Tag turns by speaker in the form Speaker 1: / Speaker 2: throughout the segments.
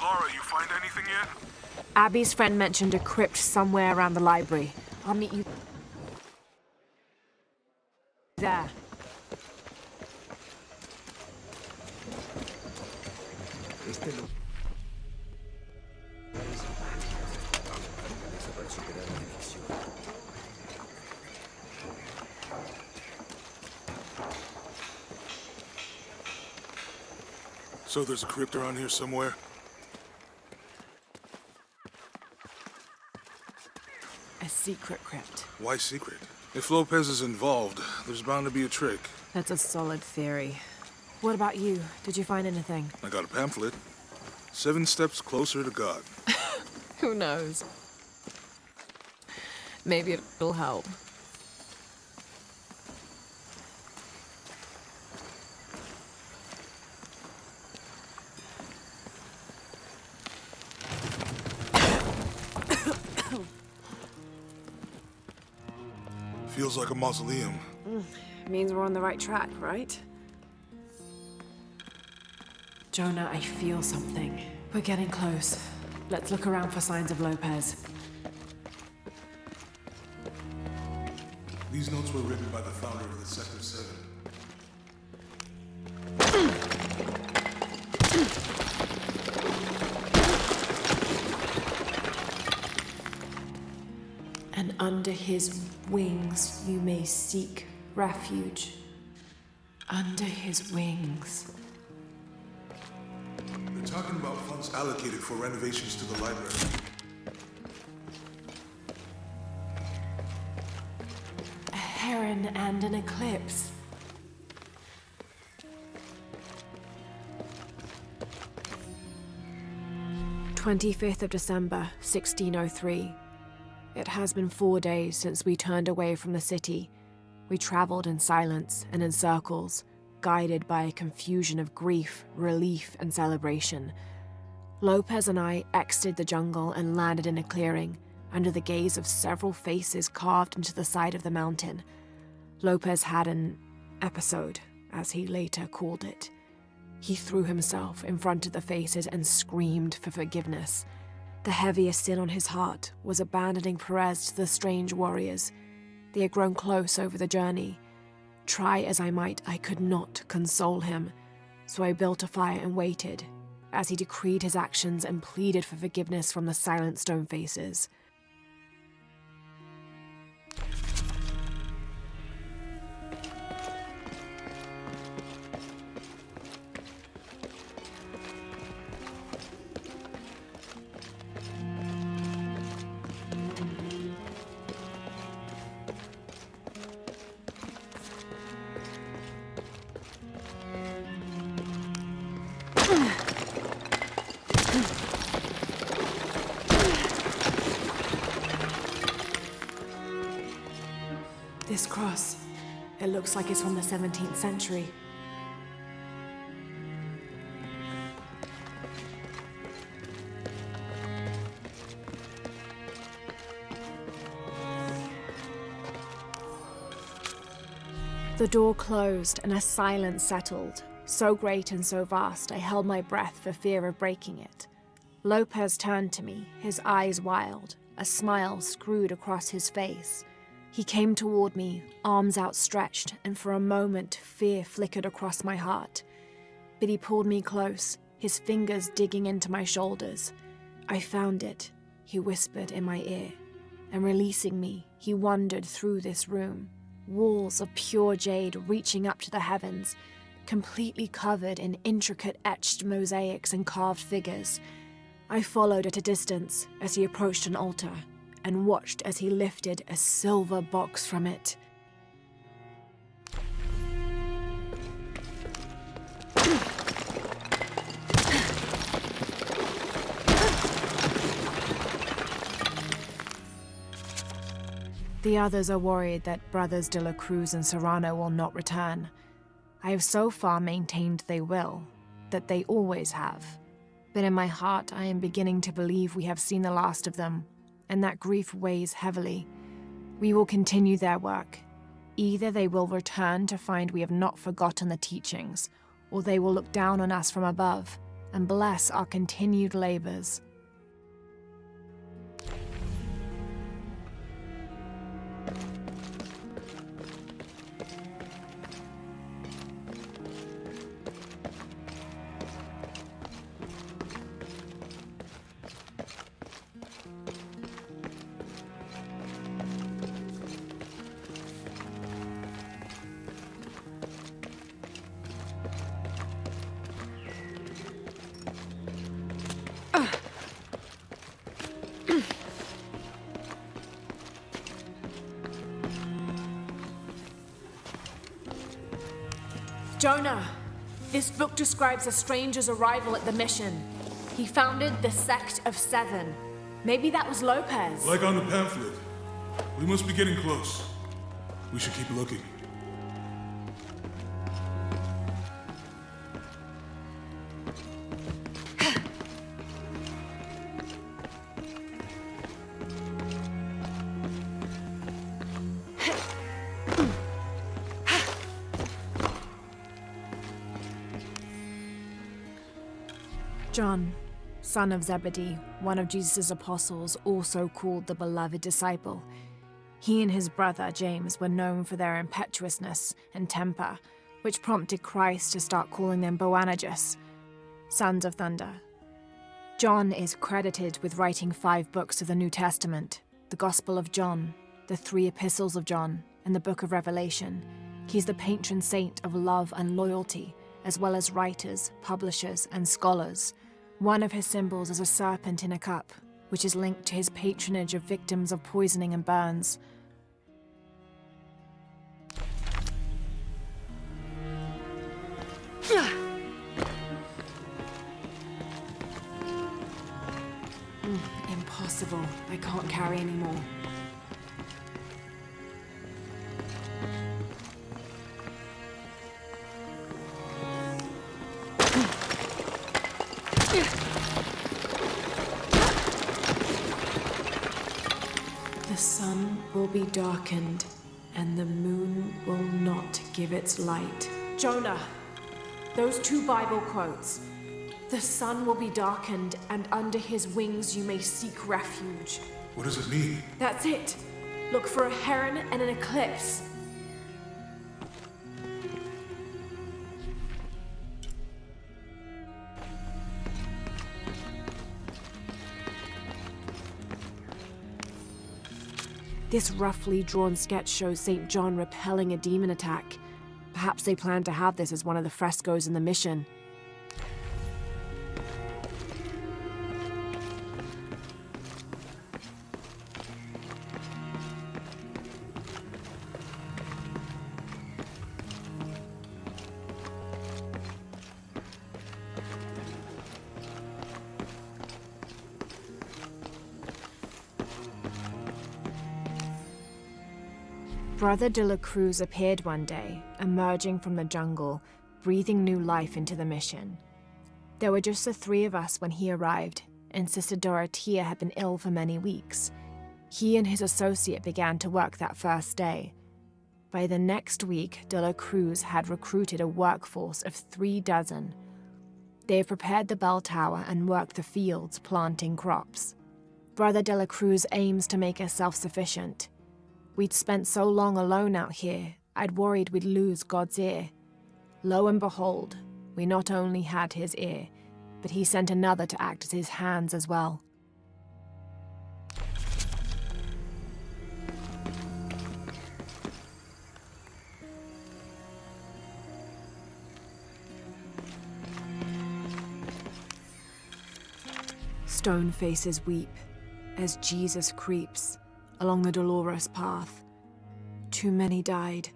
Speaker 1: Laura, you find anything yet?
Speaker 2: Abby's friend mentioned a crypt somewhere around the library. I'll meet you there.
Speaker 1: So there's a crypt around here somewhere?
Speaker 2: A secret crypt.
Speaker 1: Why secret? If Lopez is involved, there's bound to be a trick.
Speaker 2: That's a solid theory. What about you? Did you find anything?
Speaker 1: I got a pamphlet. 7 Steps Closer to God.
Speaker 2: Who knows? Maybe it'll help.
Speaker 1: Feels like a mausoleum.
Speaker 2: Means we're on the right track, right? Jonah, I feel something. We're getting close. Let's look around for signs of Lopez.
Speaker 1: These notes were written by the founder of the Sector 7.
Speaker 2: And under his wings you may seek refuge. Under his wings.
Speaker 1: They're talking about funds allocated for renovations to the library.
Speaker 2: A heron and an eclipse. "25th of December, 1603. It has been 4 days since we turned away from the city. We traveled in silence and in circles, guided by a confusion of grief, relief, and celebration. Lopez and I exited the jungle and landed in a clearing, under the gaze of several faces carved into the side of the mountain. Lopez had an episode, as he later called it. He threw himself in front of the faces and screamed for forgiveness. The heaviest sin on his heart was abandoning Perez to the strange warriors. They had grown close over the journey. Try as I might, I could not console him, so I built a fire and waited, as he decreed his actions and pleaded for forgiveness from the silent stone faces. This cross, it looks like it's from the 17th century. The door closed and a silence settled, so great and so vast I held my breath for fear of breaking it. Lopez turned to me, his eyes wild, a smile screwed across his face. He came toward me, arms outstretched, and for a moment fear flickered across my heart. But he pulled me close, his fingers digging into my shoulders. "I found it," he whispered in my ear, and releasing me, he wandered through this room, walls of pure jade reaching up to the heavens, completely covered in intricate etched mosaics and carved figures. I followed at a distance as he approached an altar, and watched as he lifted a silver box from it. The others are worried that Brothers de la Cruz and Serrano will not return. I have so far maintained they will, that they always have. But in my heart I am beginning to believe we have seen the last of them, and that grief weighs heavily. We will continue their work. Either they will return to find we have not forgotten the teachings, or they will look down on us from above and bless our continued labors. Jonah, this book describes a stranger's arrival at the mission. He founded the Sect of Seven. Maybe that was Lopez.
Speaker 1: Like on the pamphlet. We must be getting close. We should keep looking.
Speaker 2: John, son of Zebedee, one of Jesus' apostles, also called the beloved disciple. He and his brother James were known for their impetuousness and temper, which prompted Christ to start calling them Boanerges, sons of thunder. John is credited with writing 5 books of the New Testament, the Gospel of John, the 3 Epistles of John, and the Book of Revelation. He's the patron saint of love and loyalty, as well as writers, publishers, and scholars. One of his symbols is a serpent in a cup, which is linked to his patronage of victims of poisoning and burns. Impossible. I can't carry anymore. The sun will be darkened, and the moon will not give its light. Jonah, those 2 Bible quotes. The sun will be darkened, and under his wings you may seek refuge.
Speaker 1: What does it mean?
Speaker 2: That's it. Look for a heron and an eclipse. This roughly drawn sketch shows St. John repelling a demon attack. Perhaps they plan to have this as one of the frescoes in the mission. Brother de la Cruz appeared one day, emerging from the jungle, breathing new life into the mission. There were just the 3 of us when he arrived, and Sister Dorothea had been ill for many weeks. He and his associate began to work that first day. By the next week, de la Cruz had recruited a workforce of 3 dozen. They have prepared the bell tower and worked the fields, planting crops. Brother de la Cruz aims to make us self-sufficient. We'd spent so long alone out here, I'd worried we'd lose God's ear. Lo and behold, we not only had his ear, but he sent another to act as his hands as well. Stone faces weep as Jesus creeps along the dolorous path. Too many died.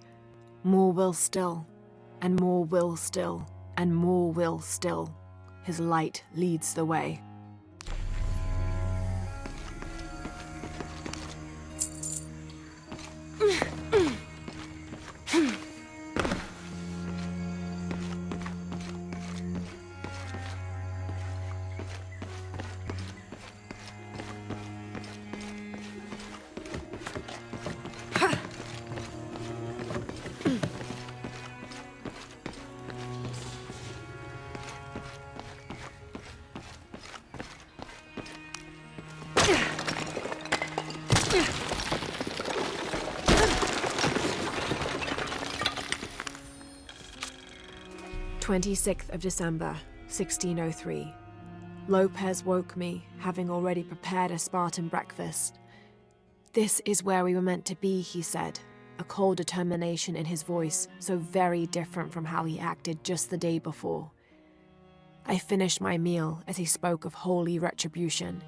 Speaker 2: More will still, and more will still, and more will still. His light leads the way. 26th of December, 1603. Lopez woke me, having already prepared a Spartan breakfast. "This is where we were meant to be," he said, a cold determination in his voice, so very different from how he acted just the day before. I finished my meal as he spoke of holy retribution,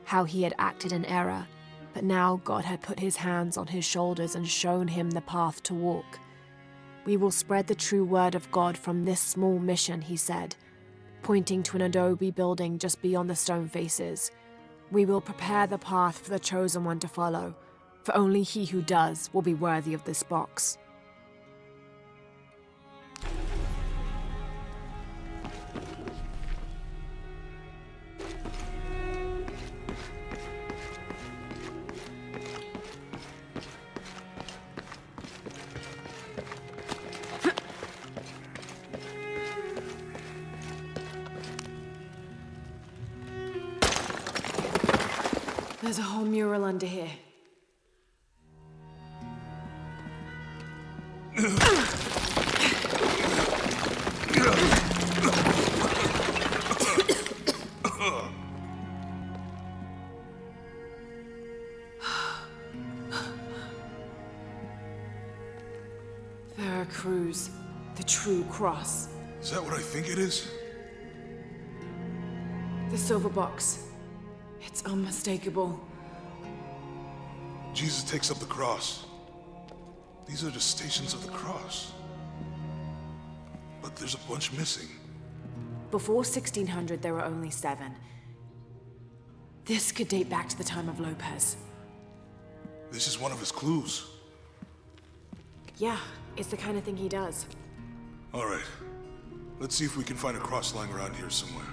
Speaker 2: how he had acted in error, but now God had put his hands on his shoulders and shown him the path to walk. "We will spread the true word of God from this small mission," he said, pointing to an adobe building just beyond the stone faces. "We will prepare the path for the chosen one to follow, for only he who does will be worthy of this box." There's a whole mural under here. Veracruz, the true cross.
Speaker 1: Is that what I think it is?
Speaker 2: The silver box. It's unmistakable.
Speaker 1: Jesus takes up the cross. These are the stations of the cross. But there's a bunch missing.
Speaker 2: Before 1600, there were only 7. This could date back to the time of Lopez.
Speaker 1: This is one of his clues.
Speaker 2: Yeah, it's the kind of thing he does.
Speaker 1: All right. Let's see if we can find a cross lying around here somewhere.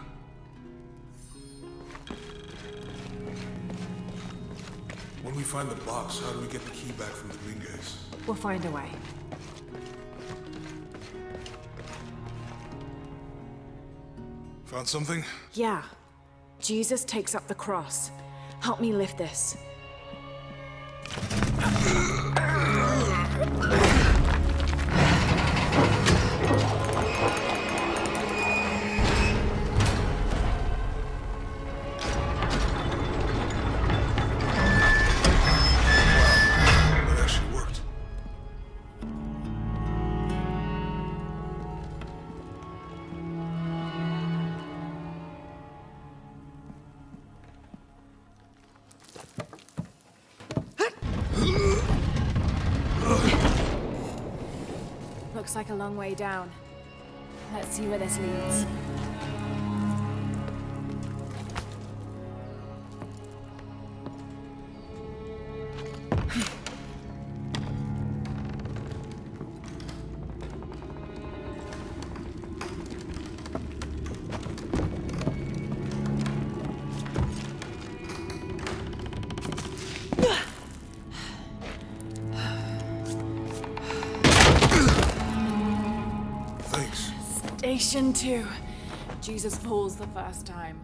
Speaker 1: When we find the box, how do we get the key back from Dominguez?
Speaker 2: We'll find a way.
Speaker 1: Found something?
Speaker 2: Yeah. Jesus takes up the cross. Help me lift this. Looks like a long way down. Let's see where this leads. Station 2. Jesus falls the first time.